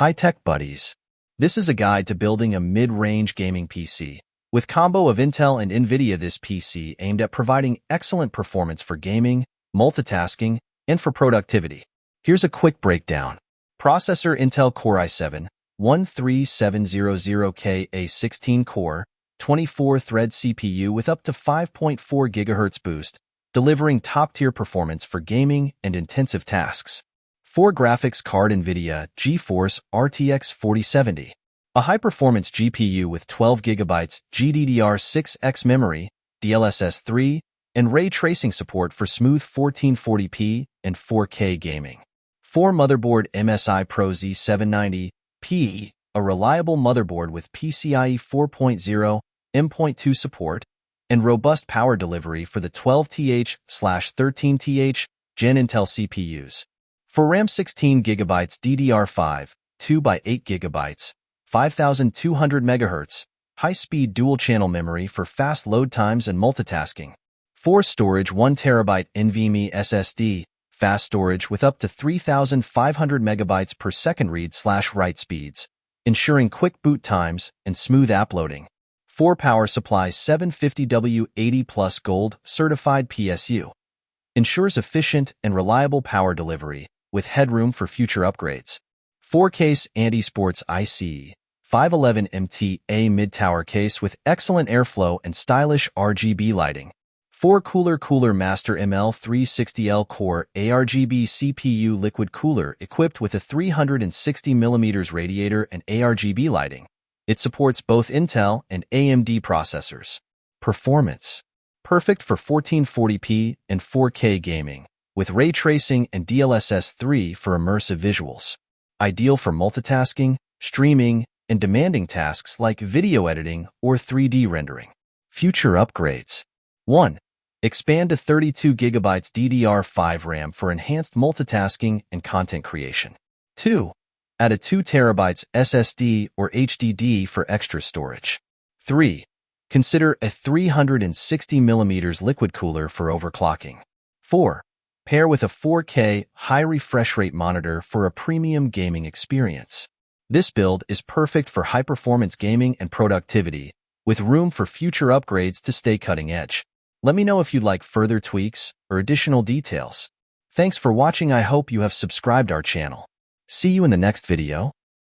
Hii Tech Buddies. This is a guide to building a mid-range gaming PC. With combo of Intel and NVIDIA, this PC aimed at providing excellent performance for gaming, multitasking, and for productivity. Here's a quick breakdown. Processor Intel Core i7-13700K, a 16-core, 24-thread CPU with up to 5.4 GHz boost, delivering top-tier performance for gaming and intensive tasks. 4 graphics card NVIDIA GeForce RTX 4070. A high-performance GPU with 12 GB GDDR6X memory, DLSS 3, and ray tracing support for smooth 1440p and 4K gaming. 4 motherboard MSI Pro Z790P, a reliable motherboard with PCIe 4.0, M.2 support, and robust power delivery for the 12TH/13TH Gen Intel CPUs. For RAM, 16 GB DDR5, 2x8 GB, 5200 MHz, high-speed dual-channel memory for fast load times and multitasking. 4 storage, 1 TB NVMe SSD, fast storage with up to 3500 MB per second read/write speeds, ensuring quick boot times and smooth app loading. 4 power supply, 750W 80+ Gold certified PSU. Ensures efficient and reliable power delivery, with headroom for future upgrades. 4 case anti-sports IC, 511MT A mid-tower case with excellent airflow and stylish RGB lighting. 4 Cooler Master ML360L Core ARGB CPU liquid cooler equipped with a 360mm radiator and ARGB lighting. It supports both Intel and AMD processors. Performance. Perfect for 1440p and 4K gaming, with ray tracing and DLSS 3 for immersive visuals. Ideal for multitasking, streaming, and demanding tasks like video editing or 3D rendering. Future upgrades. 1. Expand to 32 GB DDR5 RAM for enhanced multitasking and content creation. 2. Add a 2 TB SSD or HDD for extra storage. 3. Consider a 360mm liquid cooler for overclocking. 4. Pair with a 4K high refresh rate monitor for a premium gaming experience. This build is perfect for high-performance gaming and productivity, with room for future upgrades to stay cutting edge. Let me know if you'd like further tweaks or additional details. Thanks for watching. I hope you have subscribed our channel. See you in the next video.